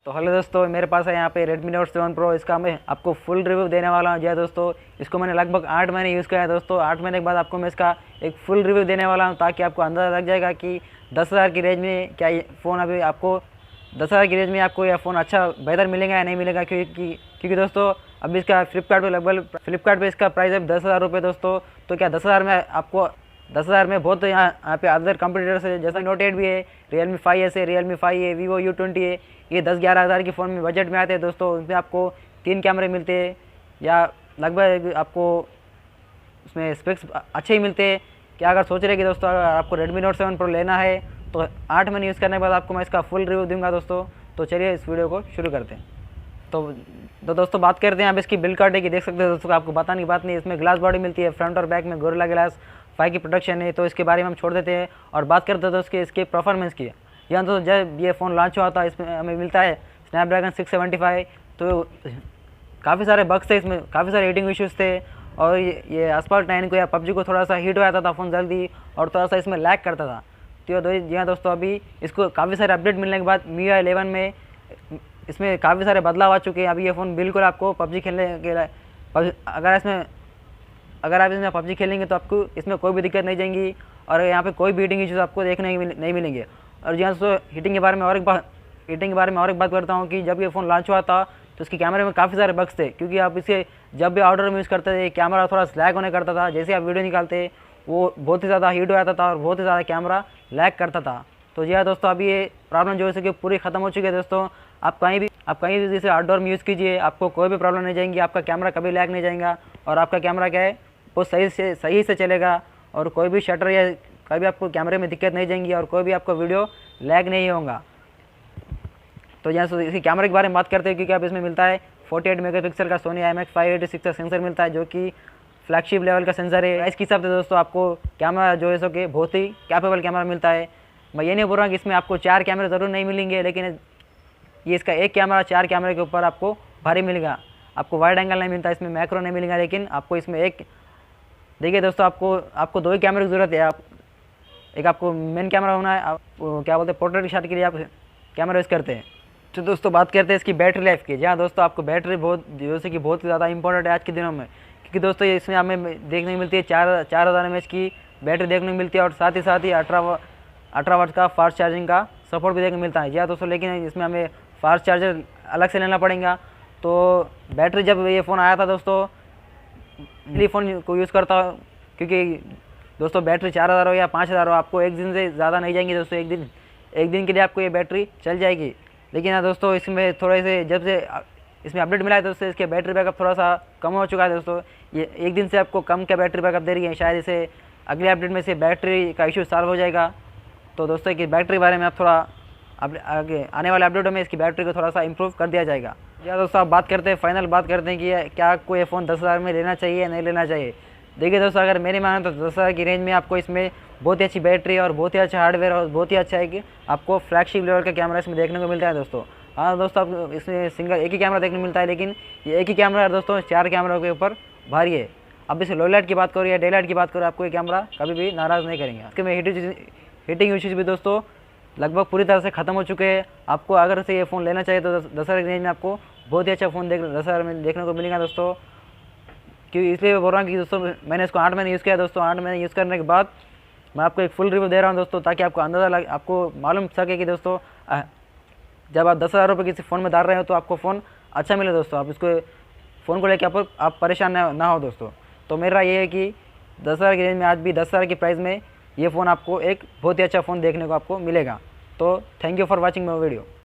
तो हेलो दोस्तों, मेरे पास है यहाँ पे Redmi Note 7 Pro। इसका मैं आपको फुल रिव्यू देने वाला हूँ। जी हाँ दोस्तों, इसको मैंने लगभग 8 महीने यूज़ किया है दोस्तों। 8 महीने के बाद आपको मैं इसका एक फुल रिव्यू देने वाला हूँ, ताकि आपको अंदाज़ा लग जाएगा कि 10,000 की रेंज में क्या ये फ़ोन अभी आपको 10,000 की रेंज में आपको यह फ़ोन अच्छा बेहतर मिलेगा या नहीं मिलेगा। क्योंकि दोस्तों अभी इसका फ्लिपकार्ट पे इसका प्राइस है 10,000 रुपये दोस्तों। तो क्या 10,000 में आपको 10,000 में बहुत यहाँ पे अदर कंपटीटर्स है, जैसे Note 8 भी है, Realme 5S है, Realme 5 है, Vivo U20 है। ये 10-11 हज़ार की फ़ोन में बजट में आते हैं दोस्तों। उसमें आपको 3 कैमरे मिलते हैं, या लगभग आपको उसमें स्पेक्स अच्छे ही मिलते हैं। क्या अगर सोच रहे कि दोस्तों अगर आपको Redmi Note 7 Pro लेना है तो 8 महीने यूज़ करने के बाद आपको मैं इसका फुल रिव्यू दूंगा दोस्तों। तो चलिए इस वीडियो को शुरू करते हैं। तो दोस्तों बात करते हैं आप इसकी बिल्ड क्वालिटी की। देख सकते हैं दोस्तों, आपको बताने की बात नहीं, इसमें ग्लास बॉडी मिलती है, फ्रंट और बैक में गोरिल्ला ग्लास 5 की प्रोटेक्शन है। तो इसके बारे में हम छोड़ देते हैं और बात करते हैं दोस्तों इसके परफॉर्मेंस की। यहाँ तो जब ये फ़ोन लॉन्च हुआ था इसमें हमें मिलता है स्नैपड्रैगन 675। तो काफ़ी सारे बग्स थे इसमें, काफ़ी सारे हीटिंग इश्यूज़ थे, और ये Asphalt 9 को या PUBG को थोड़ा सा हीट हो जाता था फ़ोन जल्दी, और थोड़ा सा इसमें लैग करता था। तो जी हाँ दोस्तों, अभी इसको काफ़ी सारे अपडेट मिलने के बाद MIUI 11 में इसमें काफ़ी सारे बदलाव आ चुके हैं। अभी ये फ़ोन बिल्कुल आपको PUBG खेलने के लिए अगर आप इसमें PUBG खेलेंगे तो आपको इसमें कोई भी दिक्कत नहीं जाएंगी, और यहाँ पे कोई भी हीटिंग इश्यूज़ आपको देखने नहीं मिलेंगे। और जी हाँ दोस्तों, हीटिंग के बारे में और एक बात करता हूँ कि जब ये फ़ोन लॉन्च हुआ था तो इसके कैमरे में काफ़ी सारे बग्स थे, क्योंकि आप इसे जब भी आउटडोर में यूज़ करते थे कैमरा थोड़ा स्लैग होने करता था। जैसे आप वीडियो निकालते वो बहुत ही ज़्यादा हीट हो जाता था और बहुत ही ज़्यादा कैमरा लैग करता था। तो जी हाँ दोस्तों, अभी ये प्रॉब्लम जो है कि पूरी ख़त्म हो चुकी है दोस्तों। आप कहीं भी इसे आउटडोर में यूज़ कीजिए, आपको कोई भी प्रॉब्लम नहीं जाएंगी, आपका कैमरा कभी लैग नहीं जाएगा, और आपका कैमरा क्या है वो सही से चलेगा, और कोई भी शटर या कभी आपको कैमरे में दिक्कत नहीं जाएंगी, और कोई भी आपको वीडियो लैग नहीं होगा। तो यहाँ से इसी कैमरे के बारे में बात करते हैं, क्योंकि आप इसमें मिलता है 48 मेगापिक्सल का सोनी IMX586 का सेंसर मिलता है, जो कि फ्लैगशिप लेवल का सेंसर है। इसके हिसाब से दोस्तों आपको कैमरा जो है सो कि बहुत ही कैपेबल कैमरा मिलता है। मैं ये नहीं बोल रहा कि इसमें आपको 4 कैमरे ज़रूर नहीं मिलेंगे, लेकिन ये इसका एक कैमरा 4 कैमरे के ऊपर आपको भारी मिलेगा। आपको वाइड एंगल नहीं मिलता, इसमें मैक्रो नहीं मिलेगा, लेकिन आपको इसमें देखिए दोस्तों, आपको 2 ही कैमरे की ज़रूरत है। एक आपको मेन कैमरा होना है, आप क्या बोलते हैं पोर्ट्रेट शॉट के लिए आप कैमरा यूज़ करते हैं। तो दोस्तों बात करते हैं इसकी बैटरी लाइफ की। जहाँ दोस्तों आपको बैटरी जैसे कि बहुत ज़्यादा इंपॉर्टेंट है आज के दिनों में, क्योंकि दोस्तों इसमें हमें देखने को मिलती है 4,000 mAh की बैटरी देखने को मिलती है, और साथ ही 18 वाट का फास्ट चार्जिंग का सपोर्ट भी देखने को मिलता है। जी हाँ दोस्तों, लेकिन इसमें हमें फास्ट चार्जर अलग से लेना पड़ेगा। तो बैटरी जब ये फ़ोन आया था दोस्तों, पहले फ़ोन को यूज़ करता हूँ, क्योंकि दोस्तों बैटरी 4,000 हो या 5,000 हो, आपको एक दिन से ज़्यादा नहीं जाएंगी दोस्तों। एक दिन के लिए आपको ये बैटरी चल जाएगी। लेकिन हाँ दोस्तों, इसमें थोड़े से जब से इसमें अपडेट मिला है दोस्तों, इसके बैटरी बैकअप थोड़ा सा कम हो चुका है दोस्तों। ये एक दिन से आपको कम क्या बैटरी बैकअप दे रही है। शायद इसे अगले अपडेट में से बैटरी का इशू सॉल्व हो जाएगा। तो दोस्तों की बैटरी के बारे में आप थोड़ा आगे आने वाले अपडेटों में इसकी बैटरी को थोड़ा सा इंप्रूव कर दिया जाएगा। या दोस्तों आप फाइनल बात करते हैं कि क्या आपको ये फ़ोन 10,000 में लेना चाहिए या नहीं लेना चाहिए। देखिए दोस्तों, अगर मेरी माने तो 10,000 की रेंज में आपको इसमें बहुत ही अच्छी बैटरी और बहुत ही अच्छा हार्डवेयर और बहुत ही अच्छा है कि आपको फ्लैगशिप लेवल का कैमरा इसमें देखने को मिलता है दोस्तों। हाँ दोस्तों, आप इसमें एक ही कैमरा देखने को मिलता है, लेकिन ये एक ही कैमरा दोस्तों 4 कैमरों के ऊपर भारी है। अब इसे लो लाइट की बात करो या डे लाइट की बात करो, आपको ये कैमरा कभी भी नाराज़ नहीं करेंगे। इसके में हीटिंग इश्यूज भी दोस्तों लगभग पूरी तरह से ख़त्म हो चुके हैं। आपको अगर से ये फ़ोन लेना चाहिए तो 10,000 की रेंज में आपको बहुत ही अच्छा फ़ोन 10,000 में देखने को मिलेगा दोस्तों। क्योंकि इसलिए बोल रहा हूँ कि दोस्तों मैंने इसको 8 महीने यूज़ किया दोस्तों। 8 महीने यूज़ करने के बाद मैं आपको एक फुल रिव्यू दे रहा हूँ दोस्तों, ताकि आपको अंदाज़ा आपको मालूम सके कि दोस्तों जब आप 10,000 रुपये किसी फ़ोन में डाल रहे हो तो आपको फ़ोन अच्छा मिले दोस्तों। आप इसको फ़ोन को लेकर आप परेशान ना हो दोस्तों। तो मेरा ये है कि 10,000 की रेंज में आज भी 10,000 की प्राइस में ये फ़ोन आपको एक बहुत ही अच्छा फ़ोन देखने को आपको मिलेगा। तो thank you for watching my video.